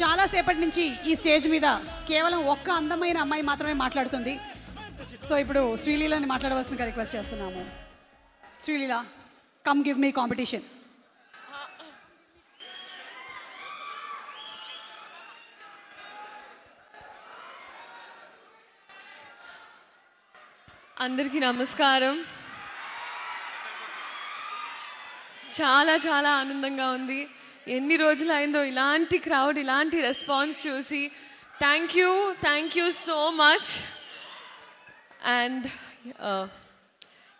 చాలాసేపటి నుంచి ఈ స్టేజ్ మీద కేవలం ఒక్క అందమైన అమ్మాయి మాత్రమే మాట్లాడుతుంది. సో ఇప్పుడు శ్రీలీలని మాట్లాడవలసిందిగా రిక్వెస్ట్ చేస్తున్నాము. Sreeleela, come give me competition. అందరికీ నమస్కారం. చాలా చాలా ఆనందంగా ఉంది. ఎన్ని రోజులు అయిందో ఇలాంటి క్రౌడ్, ఇలాంటి రెస్పాన్స్ చూసి. Thank you so much. And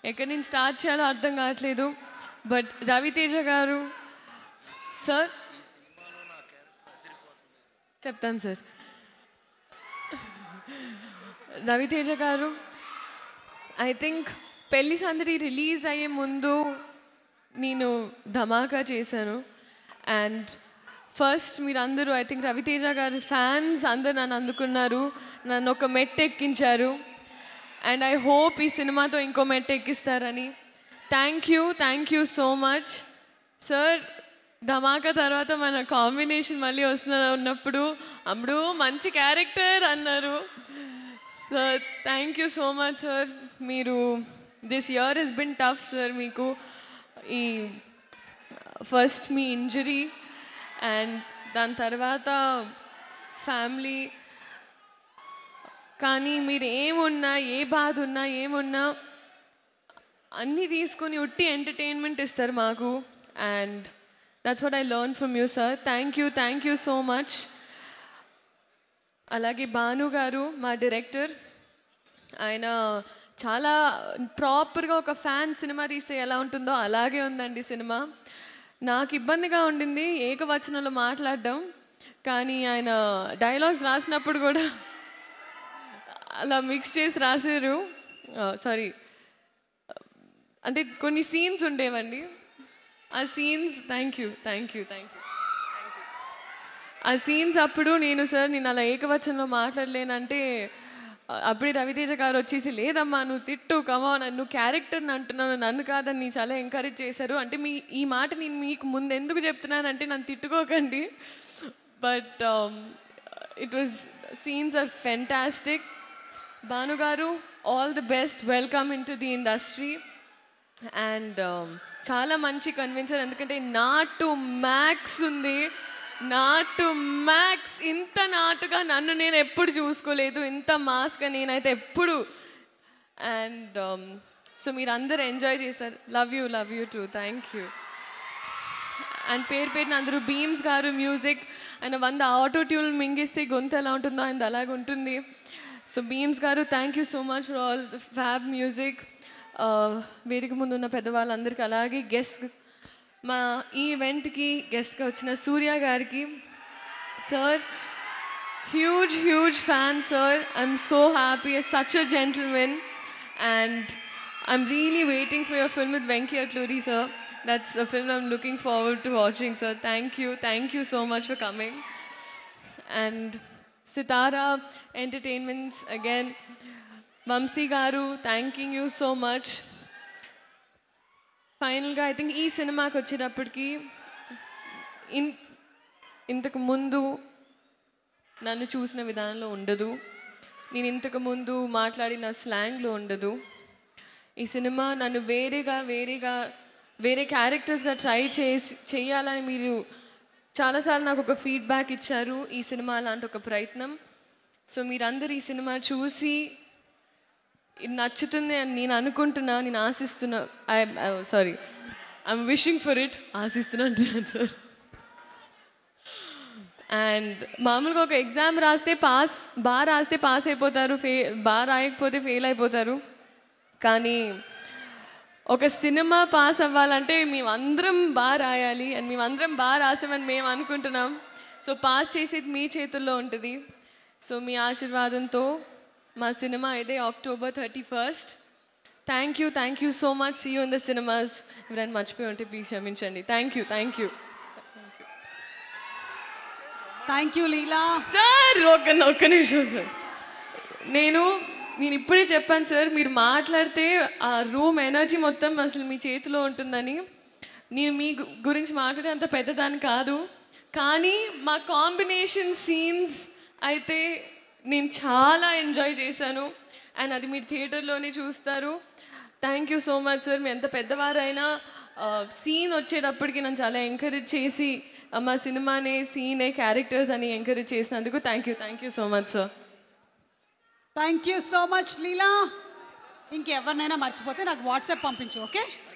ఎక్కడి నుంచి స్టార్ట్ చేయాలో అర్థం కావట్లేదు. బట్ రవితేజ గారు సార్ చెప్తాను సార్. రవితేజ గారు, ఐ థింక్ పెళ్లి సందడి రిలీజ్ అయ్యే ముందు నేను ధమాకా చేశాను. అండ్ ఫస్ట్ మీరందరూ, ఐ థింక్ రవితేజ గారి ఫ్యాన్స్ అందరు నన్ను అందుకున్నారు, నన్ను ఒక మెట్టు ఎక్కించారు. అండ్ ఐ హోప్ ఈ సినిమాతో ఇంకో మెట్టు ఎక్కిస్తారని. Thank you so much sir. Dhamaka తర్వాత మన కాంబినేషన్ మళ్ళీ ఉన్నప్పుడు అప్పుడు మంచి క్యారెక్టర్ అన్నారు sir. Thank you so much sir. మీరు this year has been tough sir. మీకు ఈ ఫస్ట్ మీ ఇంజరీ అండ్ దాని తర్వాత ఫ్యామిలీ, కానీ మీరు ఏమున్నా, ఏ బాధ ఉన్నా, ఏమున్నా అన్నీ తీసుకొని ఉట్టి ఎంటర్టైన్మెంట్ ఇస్తారు మాకు. And that's what I learn from you sir. Thank you so much. అలాగే భాను గారు, మా డైరెక్టర్, ఆయన చాలా ప్రాపర్గా ఒక ఫ్యాన్ సినిమా తీస్తే ఎలా ఉంటుందో అలాగే ఉందండి సినిమా. నాకు ఇబ్బందిగా ఉండింది ఏకవచనంలో మాట్లాడడం, కానీ ఆయన డైలాగ్స్ రాసినప్పుడు కూడా అలా మిక్స్ చేసి రాశారు. సారీ, అంటే కొన్ని సీన్స్ ఉండేవండి, ఆ సీన్స్ థ్యాంక్ యూ ఆ సీన్స్ అప్పుడు నేను అలా ఏకవచనంలో మాట్లాడలేనంటే అప్పుడే రవితేజ గారు వచ్చేసి, లేదమ్మా నువ్వు తిట్టు, కమాన్, నువ్వు క్యారెక్టర్ని అంటున్నాను, నన్ను కాదని చాలా ఎంకరేజ్ చేశారు. అంటే ఈ మాట నేను మీకు ముందు ఎందుకు చెప్తున్నానంటే నన్ను తిట్టుకోకండి. But it was scenes are fantastic. Bhanu గారు, all the best, welcome in to the industry. And చాలా మంచి కన్విన్సర్, ఎందుకంటే నాటు మ్యాక్స్ ఉంది, నాటు మ్యాక్స్. ఇంత నాటుగా నన్ను నేను ఎప్పుడు చూసుకోలేదు, ఇంత మాస్గా నేనైతే ఎప్పుడు. అండ్ సో మీరు అందరూ ఎంజాయ్ చేశారు. Love you two. Thank you. And పేరున అందరూ, బీమ్స్ గారు మ్యూజిక్, ఆయన 100 ఆటో ట్యూన్ మింగిస్తే గొంతు ఎలా ఉంటుందో ఆయన అలాగే ఉంటుంది. సో బీమ్స్ గారు, thank you so much for all the fab music. వేదిక ముందు ఉన్న పెద్దవాళ్ళందరికీ, అలాగే గెస్ట్, మా ఈ ఈవెంట్కి గెస్ట్గా వచ్చిన సూర్య గారికి sir, huge fan sir. I'm so happy, such a gentleman. And I'm really waiting for your film with Venky Atluri sir. That's a film I'm looking forward to watching sir. Thank you so much for coming. And Sithara Entertainments again, Vamsi గారు, thanking you so much. ఫైనల్గా I think ఈ సినిమాకి వచ్చేటప్పటికి ఇంతకు ముందు నన్ను చూసిన విధానంలో ఉండదు, నేను ఇంతకు ముందు మాట్లాడిన స్లాంగ్లో ఉండదు. ఈ సినిమా నన్ను వేరే క్యారెక్టర్స్గా ట్రై చేయాలని మీరు చాలాసార్లు నాకు ఒక ఫీడ్బ్యాక్ ఇచ్చారు. ఈ సినిమా అలాంటి ఒక ప్రయత్నం. సో మీరందరూ ఈ సినిమా చూసి ఇది నచ్చుతుంది అని నేను అనుకుంటున్నా, నేను ఆశిస్తున్నా. I'm wishing for it. ఆశిస్తున్నా అంటున్నాను సార్. అండ్ మామూలుగా ఒక ఎగ్జామ్ రాస్తే బాగా రాస్తే పాస్ అయిపోతారు, బాగా రాయకపోతే ఫెయిల్ అయిపోతారు. కానీ ఒక సినిమా పాస్ అవ్వాలంటే మేమందరం బాగా రాయాలి, అండ్ మేమందరం బాగా రాసామని మేము అనుకుంటున్నాం. సో పాస్ చేసేది మీ చేతుల్లో ఉంటుంది. సో మీ ఆశీర్వాదంతో మా సినిమా ఇదే October 31st. Thank you so much. See you in the cinemas. ఎవరైనా మర్చిపోయి ఉంటే ప్లీజ్ క్షమించండి. Thank you Leela sir. ఒక్క నిమిషం సార్. నేను ఇప్పుడే చెప్పాను సార్, మీరు మాట్లాడితే ఆ రూమ్ ఎనర్జీ మొత్తం అసలు మీ చేతిలో ఉంటుందని. నేను మీ గురించి మాట్లాడే అంత పెద్దదాన్ని కాదు, కానీ మా కాంబినేషన్ సీన్స్ అయితే నేను చాలా ఎంజాయ్ చేశాను అండ్ అది మీరు థియేటర్లోనే చూస్తారు. Thank you so much sir. మీ ఎంత పెద్దవారైనా సీన్ వచ్చేటప్పటికి నన్ను చాలా ఎంకరేజ్ చేసి మా సినిమానే సీనే క్యారెక్టర్స్ అని ఎంకరేజ్ చేసినందుకు thank you so much sir. Thank you so much Leela. ఇంకెవరినైనా మర్చిపోతే నాకు వాట్సాప్ పంపించు, ఓకే?